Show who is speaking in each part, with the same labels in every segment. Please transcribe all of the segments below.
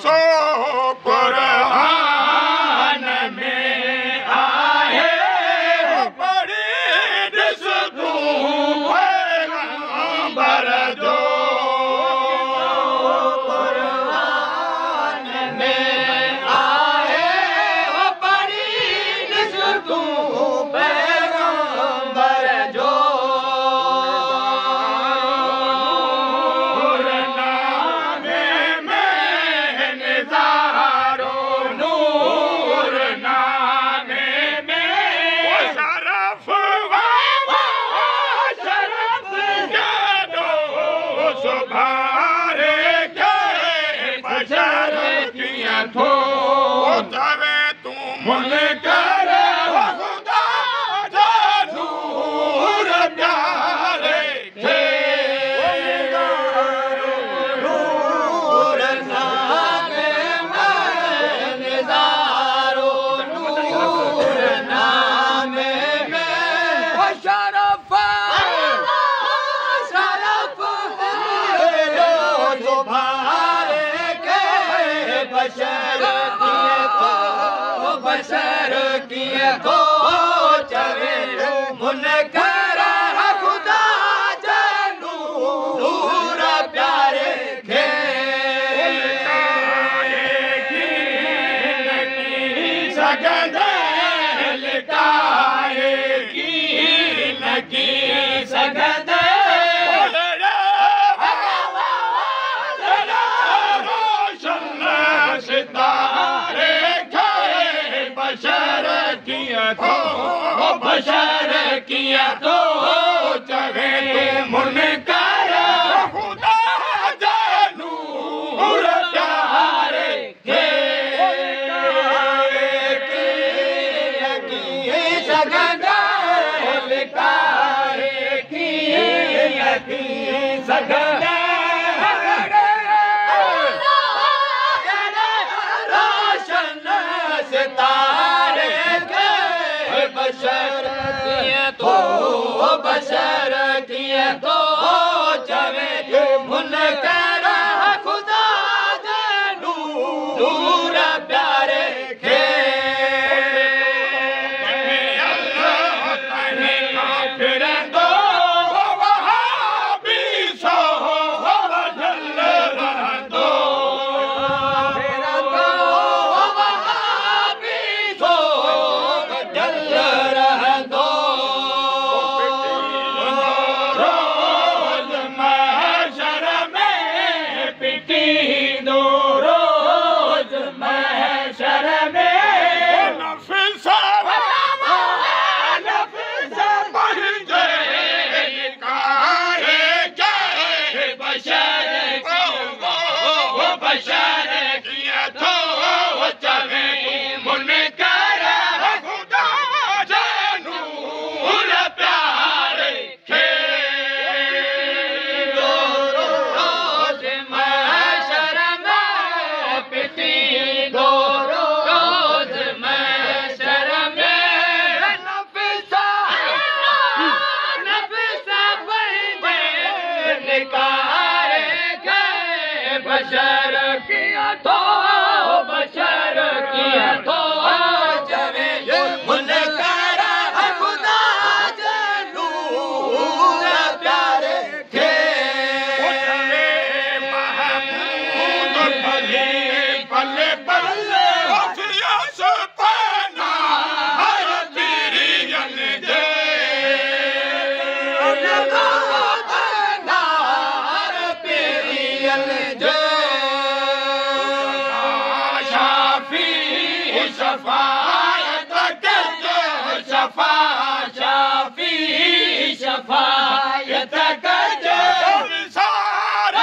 Speaker 1: सो कुरान में आहे पढ़ी ॾिस तूं पैगंबर जो कुरान में आहे पढ़ी ॾिस तूं पैगंबर जो बशर कीअं थो चवे मुनकर ख़ुदा जे नूर प्यारे खे सघंदे लिकाए कीअं न की सघंदे रोशन सितारे बशर कीअं थो चवे मुनकर ख़ुदा जे नूर प्यारे खे कीअं सघंदे लिकाए कीअं सघंदे रोशन सितारे बशर कीअं थो चवे मुनकर ख़ुदा जे नूर प्यारे खे फिरंदो वहाबी सो वढल रहंदो फिरंदो वहाबी सो वढल रहंदो बशर कीअं थो चवे मुनकर ख़ुदा जे नूर प्यारे खे पले पले शफ़ायत कजे विसार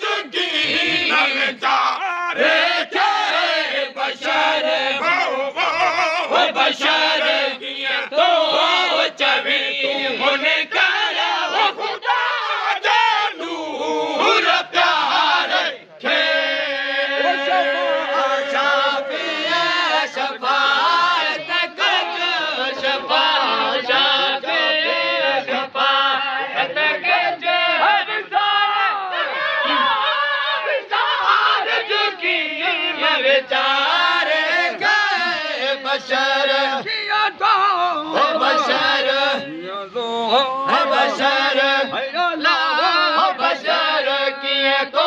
Speaker 1: जुगी नचारे खे बशर कीअं थो चवे मुनकर ख़ुदा जे नूर प्यारे खे है बशर बशर कीअं को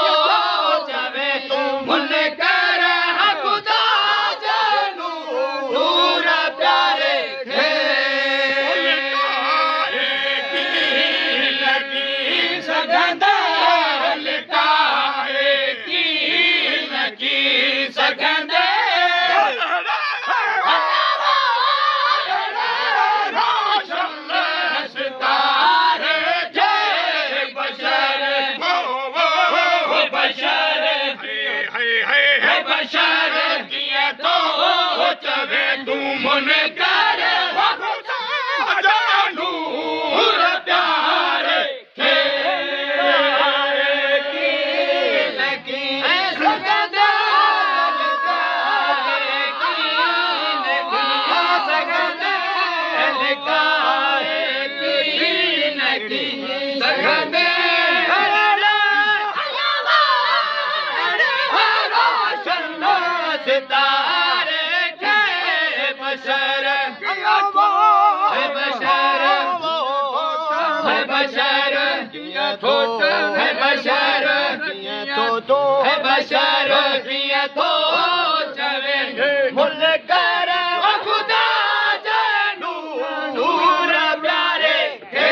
Speaker 1: चवे तूं मुनकर खुदा जनू नूर प्यारे खे लॻी सघंदा लिकाए की लॻी सघंदे चवे तूं मुनकर नूर प्यारे खे लॻी सघंदे सितारे के बशर है बशर है बशर है बशर है बशर कीअं थो चवे मुनकर खुदा जनू नूर प्यारे खे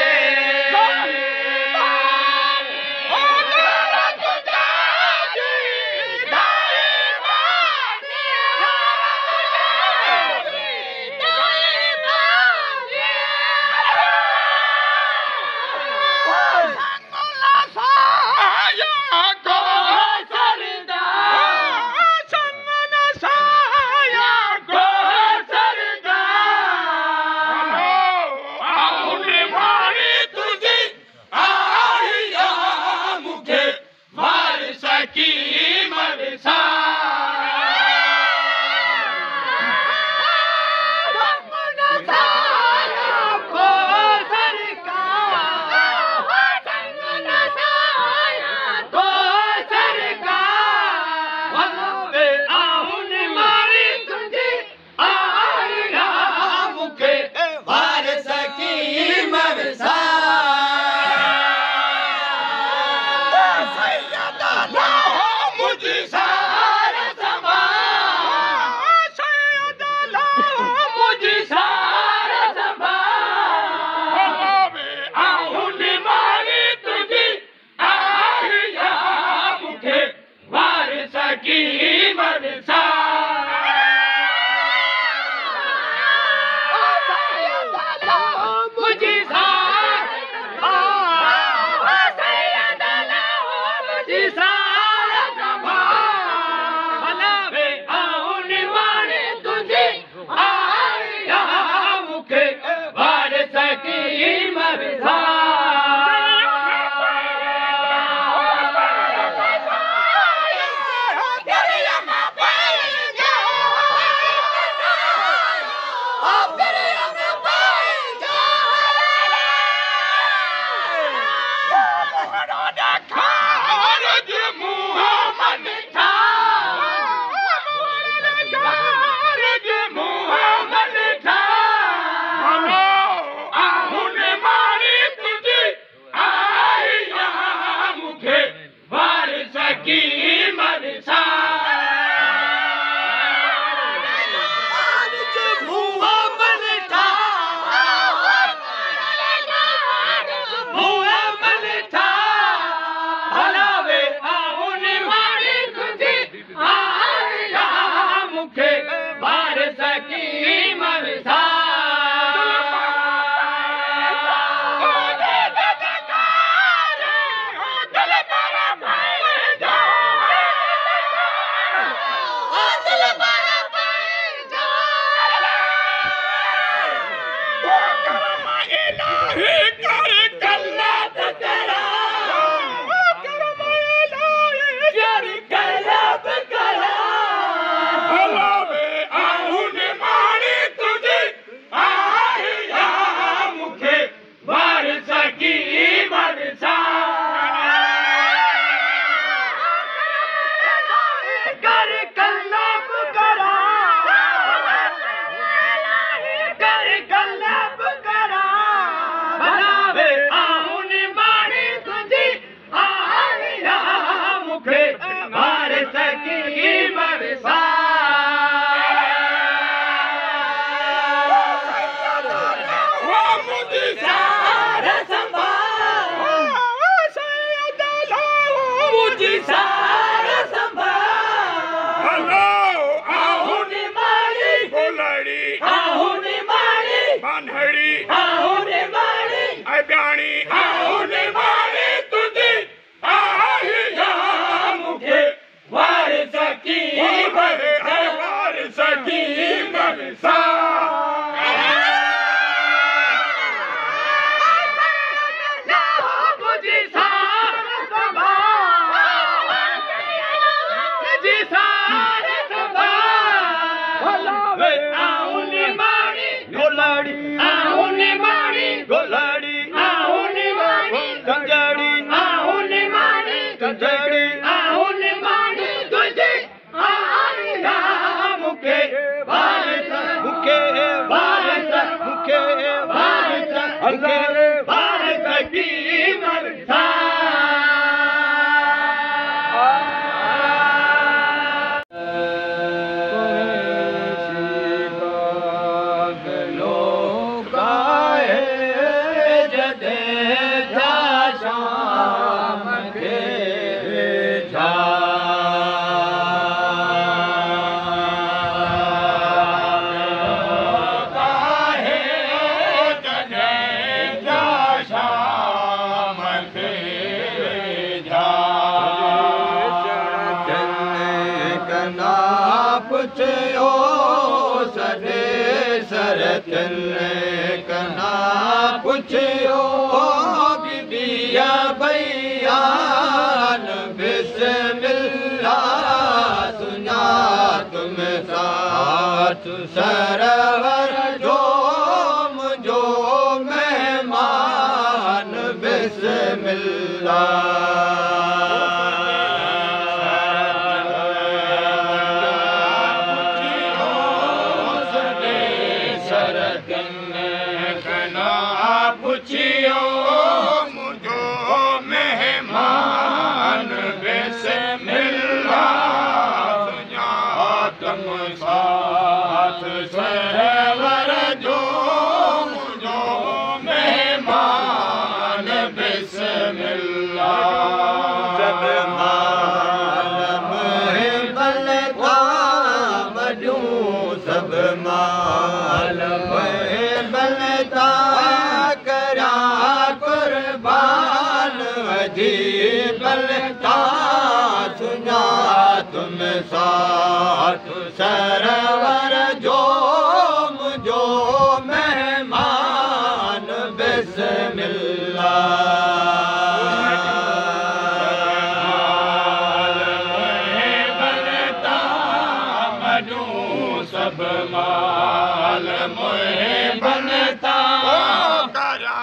Speaker 1: गुलड़ी आहुनी माड़ी बान्हड़ी आहुनी माड़ी अब्याणी आहुनी माड़ी तुझी आहिया मुखे वार सकी मरसा कना पुछियो बीबिया बयान बिस्मिल्लाह सुना तुम साथ सरवर जो मुझो मेहमान बिस्मिल्लाह तुम साथ सरवर जो मुझो मेहमान बिस्मिल्लाह बनता मजू सब माल मोहे बनता करा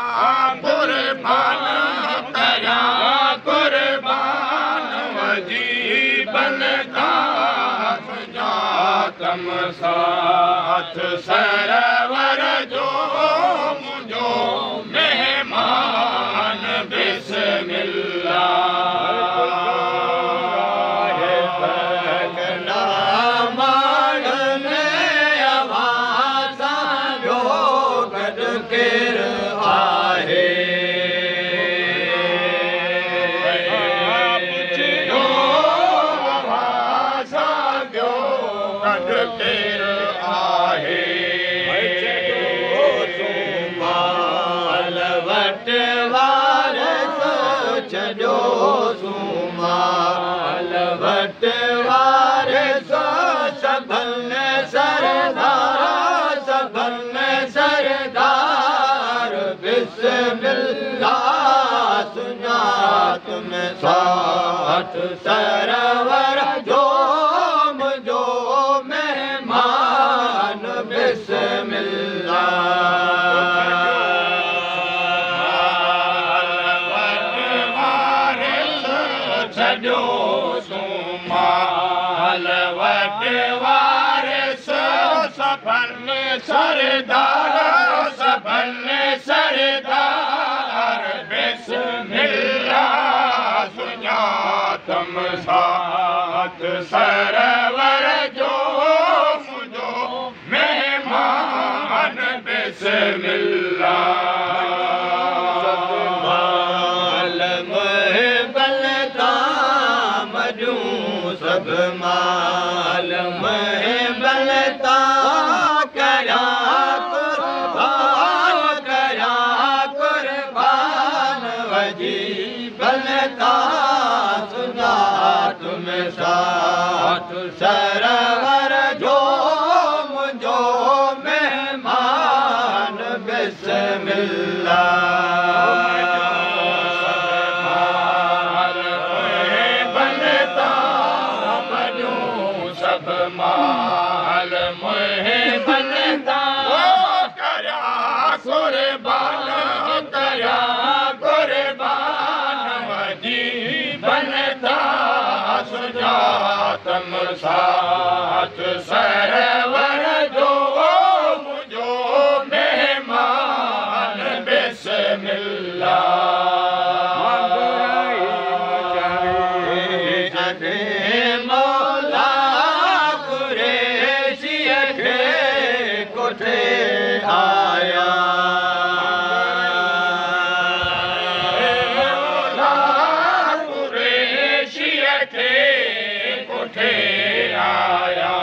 Speaker 1: कुर्बान तम साथ सरवर जो मुझो मेहमान बिस्मिल्लाह पगना माड़ने आवाज़ा जो गड केर आहे तुम साथ सरवर जो मुझो मेहमान बिस्मिल्लाह छो सुमाल वट वारिस सफल सरदार सफल सरदार बिस्मिल्लाह तम साथ सरवर जो मुझो मेहमान बिस्मिल्लाह माल मोहे बलता मजू सब माल मोहे बलता साथ सरवर जो मुझो मेहमान बिस्मिल्लाह जने मौला कुरैशी के कोठे आया मौला कुरैशी के कोठे आया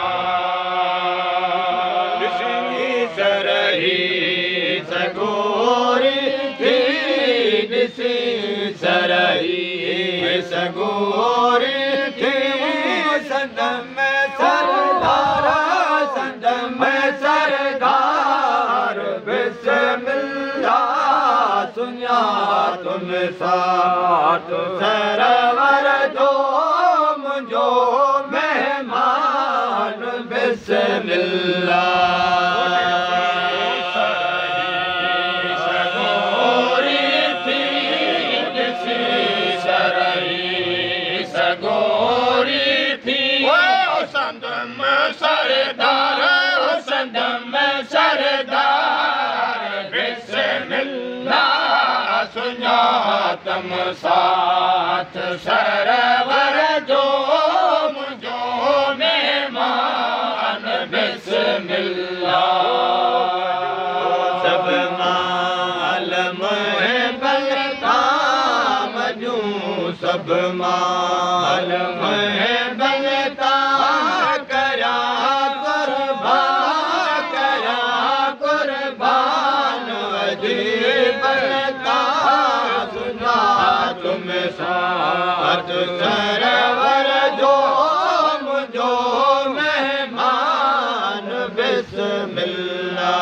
Speaker 1: सरही सगोरी थी दिसी सरही सगोरी थी संदम सरदार बिस्मिल्लाह सुनिया तुम साथ सरवर जो मुझो मेहमान बिस्मिल्लाह सगोरी थी दिसी सरही सगोरी थी संदम सरदार बिस्मिल्लाह सुञातम साथ सरवर जो मुझो मेहमान बिस्मिल्लाह सब मालम है बलता मजू सब मालम है बलता करा कुर्बान अजीब बलता सुना तुम साथ सरवर जो मुझो मेहमान बिस्मिल्लाह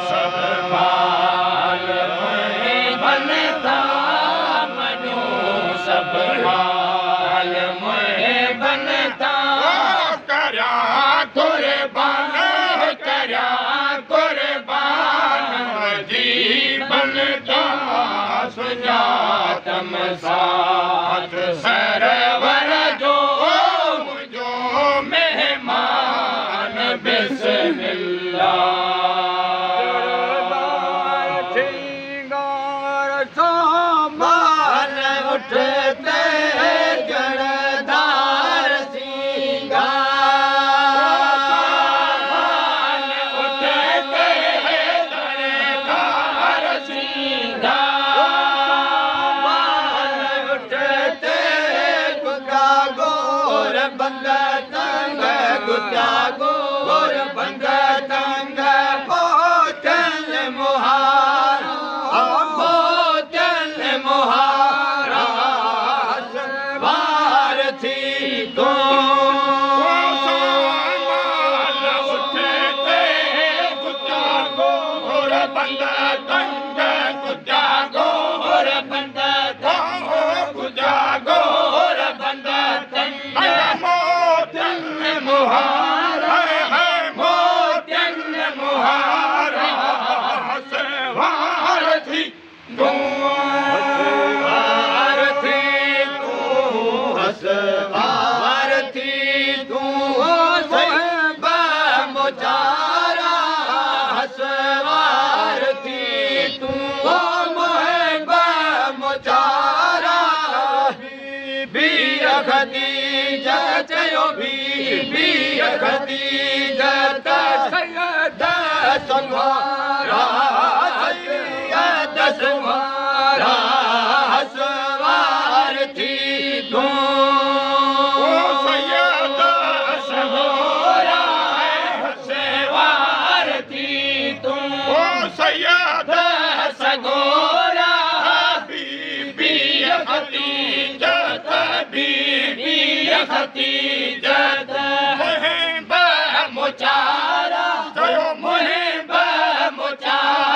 Speaker 1: सब माल में बनता मनो सब माल में बनता करा कुर्बान अजीब बनता सुजातम साथ सरवर जो मुझो मेहमान बिस्मिल्लाह सिंगार सामान उठते जड़दार सिंगार उठते जड़दार सिंगार उठते गुदा गोर बंद तंग गुदा गोर बंद तंग बोचन मुहारा बोचन मुहारा वार थी तो सामान उठते गुदा गोर बंद तंग गुदा गोर बंद तंग गुदा गोर बंद तंग मोचन मुहारा मोचन मुहारा वार थी तू हसवार थी तू हसवार थी तू सोहबा मुचारा हसवार थी तू मोहबा मुचारा बीबी खदीजा चयो बीबी खदीजा सैयद संवारा सैयद संवारा हसवार थी तू सैयद संवारा हसवार थी तू सैयद संवारा बीबी खदीजा बीबी खदीजा मुचारा मुहिब मुचारा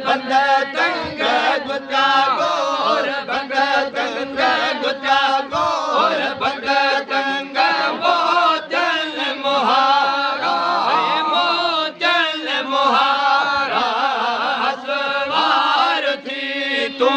Speaker 1: बंद तंग गुजा गोर बंद तंग गुजा गोर बंद तंग मोचन मुहारा मोचन मुहारा हसवार थी तू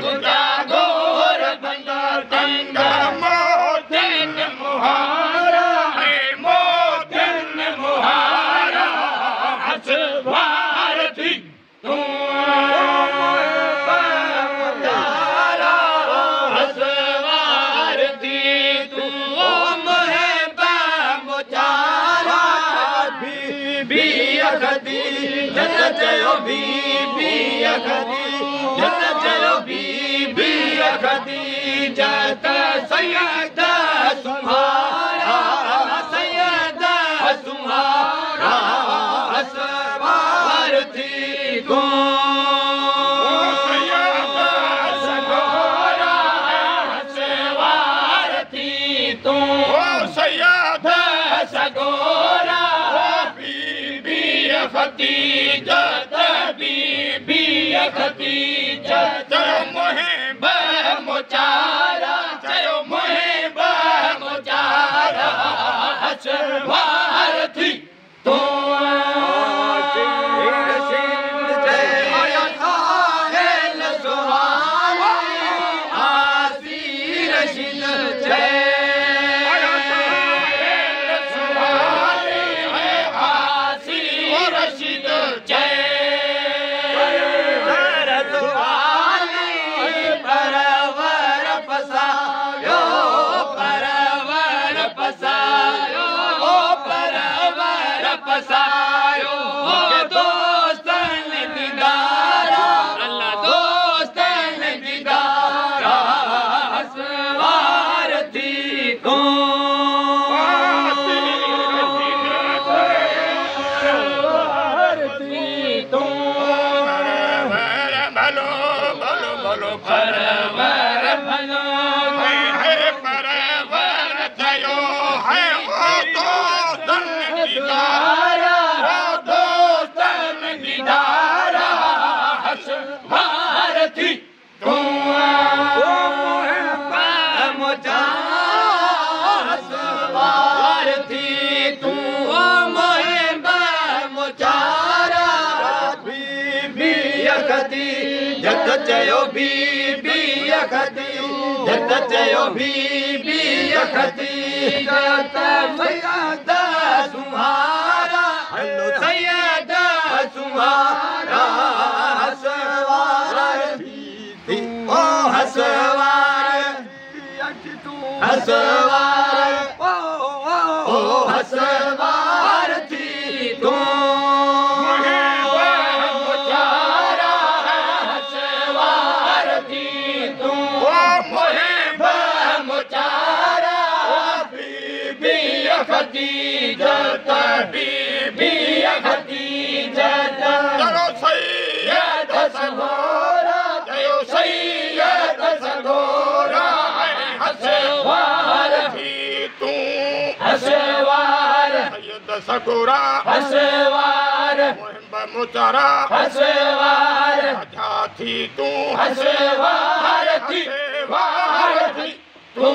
Speaker 1: गुजा गोर बंद तंग मोचन मुहारा मोचन मुहारा हसवार थी तू हसवार थी तू मुचारा बीबी अखदी जन चयो बीबी अखदी जन चयो बीबी अखदी जत सैयद सुहारा सैयद सुहारा हसवार थी तू सैयद सुहारा हसवार थी तू सैयद सगोरा बीबी खदीजा बीबी खदीजा चयो मोहे मुचारा चयो मोहे मुचारा हसवार थी तू जत चयो बीबी खदी जत चयो बीबी खदी जत सैयद सुहारा हलो सैयद सुहारा हसवार थी ओ हसवार हसवार ओ हसवार थी तू खदीजा बीबी खदीजा चलो सैयद सगोरा चलो सैयद सगोरा हसवार थी तू हसवार सैयद सगोरा हसवार मुचारा हसवार थी तू हसवार थी तू